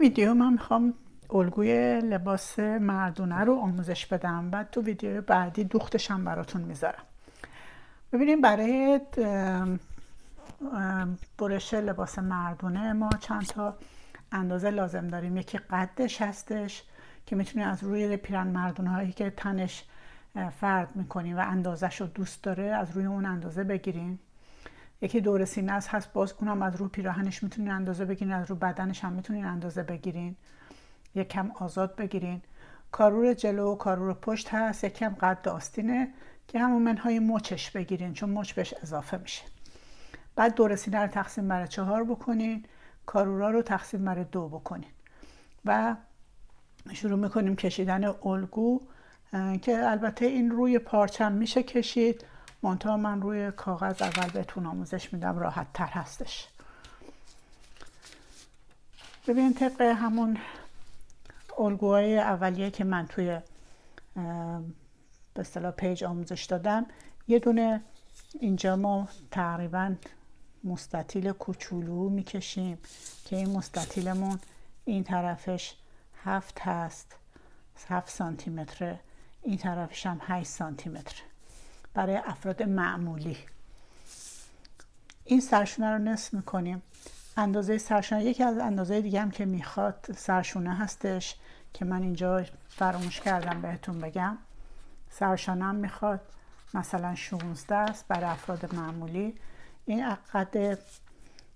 ویدیو من میخوام الگوی لباس مردونه رو آموزش بدم، بعد تو ویدیو بعدی دوختشم براتون میذارم. ببینیم برای برش لباس مردونه ما چند تا اندازه لازم داریم. یکی قدش هستش که میتونید از روی پیرن مردونه هایی که تنش فرد میکنین و اندازش رو دوست داره از روی اون اندازه بگیرین. یکی دور سینه هست، باز اونم از رو پیراهنش میتونین اندازه بگیرین، از رو بدنش هم میتونین اندازه بگیرین، یکم آزاد بگیرین. کارور جلو و کارور پشت هست، یکم قد آستینه که همون منهای مچش بگیرین چون مچ بهش اضافه میشه. بعد دور سینه رو تقسیم بر 4 بکنین، کارورا رو تقسیم بر 2 بکنین و شروع میکنیم کشیدن الگو که البته این روی پارچم میشه کشید، منتها من روی کاغذ اول بهتون آموزش میدم، راحت تر هستش. ببینید طبق همون الگوهای اولیه که من توی به اصطلاح پیج آموزش دادم، یه دونه اینجا ما تقریبا مستطیل کوچولو میکشیم که این مستطیلمون این طرفش 7 هست، 7 سانتی متره، این طرفش هم 8 سانتی متره برای افراد معمولی. این سرشونه رو نصف میکنیم. اندازه سرشونه، یکی از اندازه دیگه هم که میخواد سرشونه هستش که من اینجا فراموش کردم بهتون بگم. سرشونه هم میخواد مثلا 16 است برای افراد معمولی. این قد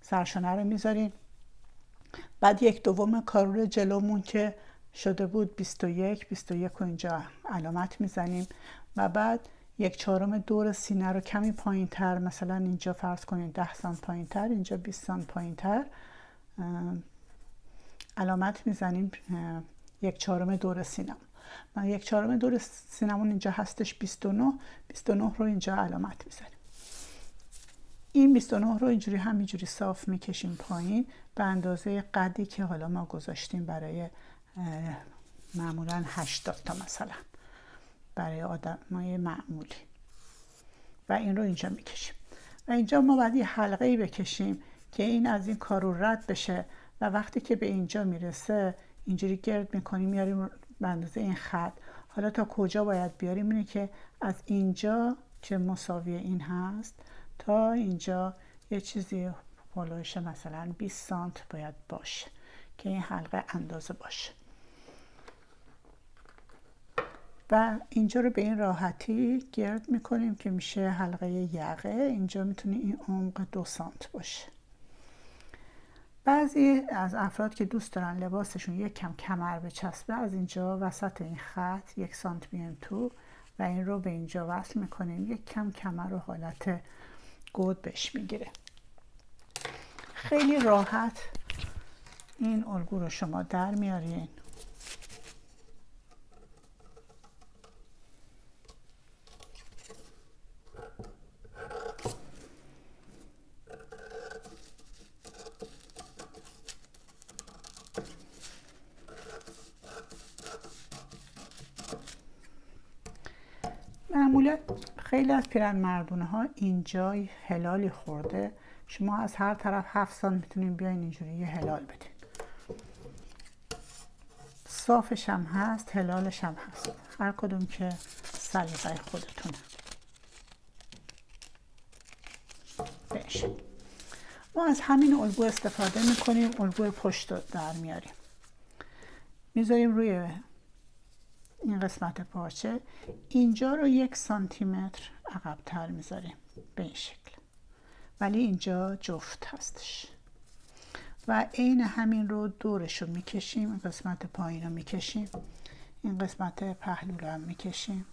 سرشونه رو میذاریم. بعد 1/2 کارور جلومون که شده بود 21 و اینجا علامت میزنیم و بعد 1/4 دور سینه رو کمی پایین تر، مثلا اینجا فرض کنید 10 سانت پایین تر، اینجا 20 سانت پایین تر علامت میزنیم 1/4 دور سینه. من 1/4 دور سینمون اینجا هستش 29 رو اینجا علامت میزنیم. این 29 رو اینجوری همینجوری صاف میکشیم پایین به اندازه قدی که حالا ما گذاشتیم برای معمولا 80 تا مثلا برای آدمای معمولی و این رو اینجا میکشیم و اینجا ما باید یه حلقه‌ای بکشیم که این از این کارو رد بشه و وقتی که به اینجا میرسه اینجوری گرد میکنیم میاریم به اندازه این خط. حالا تا کجا باید بیاریم اینه که از اینجا که مساوی این هست تا اینجا یه چیزی بالایش مثلا 20 سانت باید باشه که این حلقه اندازه باشه و اینجا رو به این راحتی گرد میکنیم که میشه حلقه یقه. اینجا میتونه این عمق 2 سانت باشه. بعضی از افراد که دوست دارن لباسشون یک کم کمر بچسبه، از اینجا وسط این خط 1 سانت میایم تو و این رو به اینجا وصل میکنیم، یک کم کمر رو حالت گود بهش میگیره. خیلی راحت این الگو رو شما در میارین. معمولا خیلی از پیرن مردونه ها اینجا هلالی خورده، شما از هر طرف 7 سانت میتونین بیاین اینجوری یه هلال بدین. صافش هم هست، هلالش هم هست، هر کدوم که سلیقه خودتونه. بشه ما از همین الگو استفاده میکنیم، الگوی پشت رو در میاریم، میذاریم روی این قسمت پارچه، اینجا رو 1 سانتی متر عقب تر میذاریم به این شکل، ولی اینجا جفت هستش و عین همین رو دورش رو میکشیم. این قسمت پایین رو میکشیم، این قسمت پهلو رو هم میکشیم،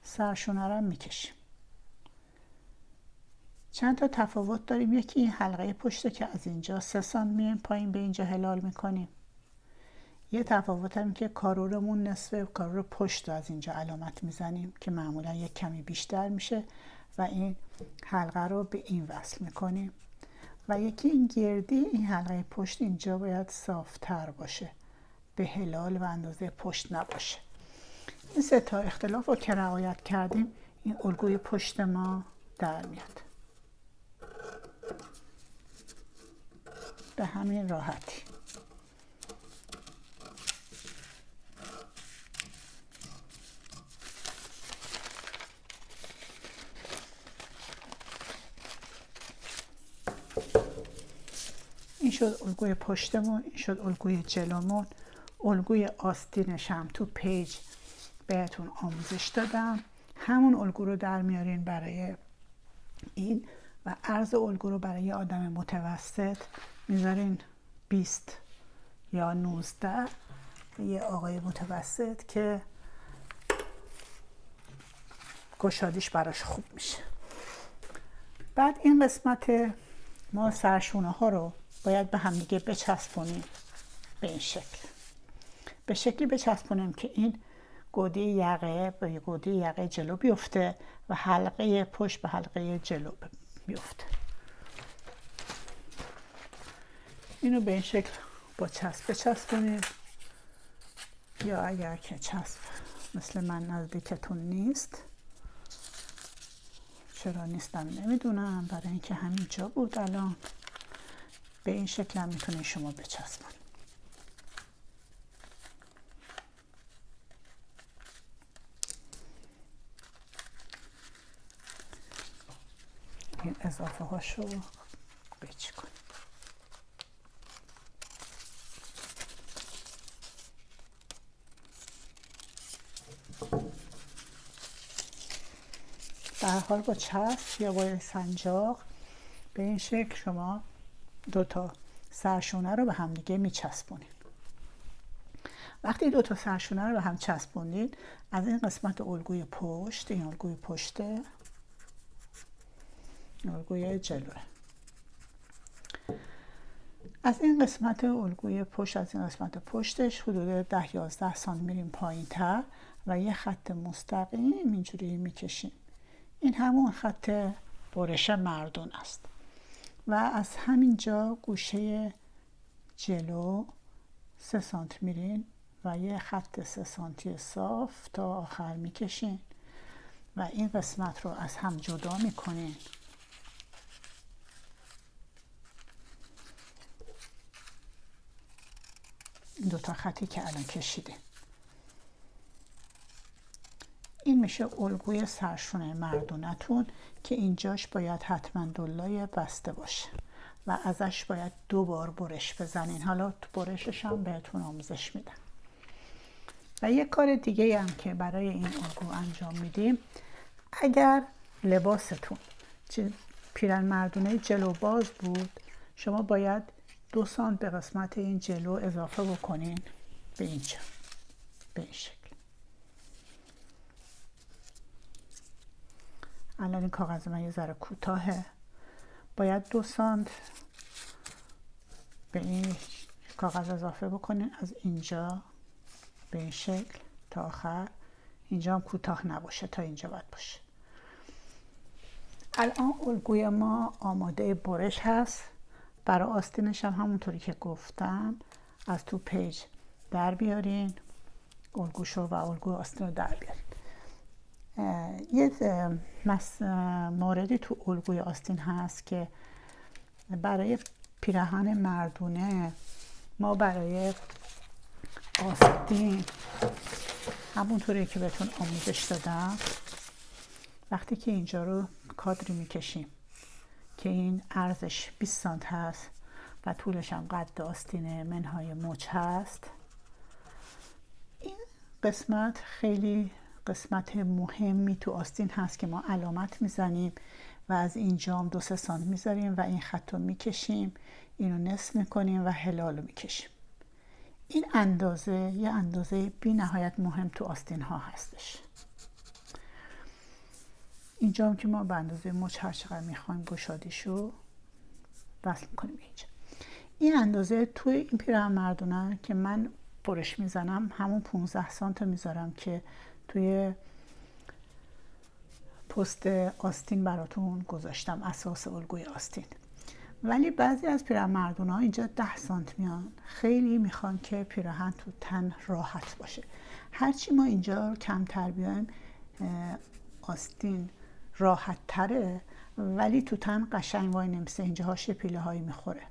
سرشونه رو هم میکشیم. چند تا تفاوت داریم. یکی این حلقه پشته که از اینجا 3 سانت میایم پایین به اینجا هلال میکنیم. یه تفاوت هم که کارورمون نصف کارور پشت رو از اینجا علامت میزنیم که معمولا یک کمی بیشتر میشه و این حلقه رو به این وصل میکنیم. و یکی این گردی، این حلقه پشت اینجا باید صافتر باشه، به هلال و اندازه پشت نباشه. این 3 تا اختلاف رو که رعایت کردیم این الگوی پشت ما در میاد. به همین راحتی. این شد الگوی پشتمون، این شد الگوی جلومون. الگوی آستینش هم تو پیج بهتون آموزش دادم. همون الگو رو در میارین برای این و عرض الگو رو برای آدم متوسط میذارین 20 یا 19. یه آقای متوسط که گشادیش براش خوب میشه. بعد این قسمت ما سرشونه ها رو باید به هم دیگه بچسبونیم به این شکل. به شکلی بچسبونیم که این گودی یقه به گودی یقه جلو بیفته و حلقه پشت به حلقه جلو بیفته. اینو به این شکل با چسب بچسبونیم، یا اگر که چسب مثل من نزدیکتون نیست، چرا نیستم نمیدونم، برای اینکه همینجا بود الان، به این شکل هم میتونید شما بچسبونید. این اضافه هاشو قیچی کنید. به هر حال با چسب یا با سنجاق به این شکل شما دوتا سرشونه رو به هم دیگه میچسبونید. وقتی دوتا سرشونه رو به هم چسبونید، از این قسمت الگوی پشت، این الگوی پشته، الگوی جلوه، از این قسمت الگوی پشت، از این قسمت پشتش حدود 10-11 سانتی میریم پایین تر و یه خط مستقیم اینجوری میکشیم. این همون خط برش مردون است و از همینجا گوشه جلو 3 سانتی میرین و یه خط 3 سانتی صاف تا آخر میکشین و این قسمت رو از هم جدا میکنین. این دوتا خطی که الان کشیدین، این میشه الگوی سرشونه مردونتون که اینجاش باید حتما دلای بسته باشه و ازش باید 2 بار برش بزنین. حالا تو برشش هم بهتون آموزش میدم. و یک کار دیگه هم که برای این الگو انجام میدیم، اگر لباستون پیرن مردونه جلو باز بود، شما باید 2 سانت به قسمت این جلو اضافه بکنین به اینجا، به این شکل. الان این کاغذ من یه ذره کوتاهه، باید 2 سانت به این کاغذ اضافه بکنین از اینجا به این شکل تا آخر. اینجا هم کوتاه نباشه، تا اینجا باید باشه. الان الگوی ما آماده برش هست. برای آستینش هم همونطوری که گفتم از تو پیج در بیارین الگوشو و الگو آستین رو در بیارین. یه موردی تو الگوی آستین هست که برای پیراهن مردونه ما برای آستین همونطوری که بهتون آموزش دادم، وقتی که اینجا رو کادری میکشیم که این عرضش 20 سانت هست و طولش هم قد آستین منهای مچ هست، این قسمت خیلی قسمت مهمی تو آستین هست که ما علامت میزنیم و از اینجا هم 2-3 سانت میذاریم و این خط رو میکشیم، اینو نصف میکنیم و هلال رو میکشیم. این اندازه یه اندازه بی نهایت مهم تو آستین ها هستش. اینجا هم که ما به اندازه مچ هر چقدر میخوایم گشادیشو وصل میکنیم اینجا. این اندازه توی این پیراهن مردونه که من برش میزنم همون 15 سانت میذارم که توی پست آستین براتون گذاشتم، اساس الگوی آستین. ولی بعضی از پیراهن مردونه ها اینجا 10 سانت میان، خیلی میخوان که پیراهن تو تن راحت باشه. هرچی ما اینجا کمتر بیایم آستین راحت تره، ولی تو تن قشنگ وای نمیسه، اینجا هاش پیله هایی میخوره.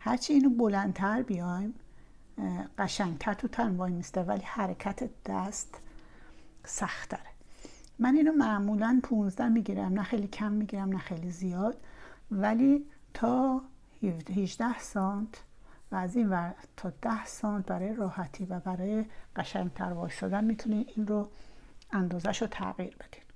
هرچی اینو بلندتر بیایم قشنگتر تو تن وای میسته، ولی حرکت دست سخت‌تره. من اینو معمولاً 15 میگیرم، نه خیلی کم میگیرم نه خیلی زیاد، ولی تا 18 سانت و از این ور تا 10 سانت برای راحتی و برای قشنگتر وایسادن میتونید این رو اندازش رو تغییر بدید.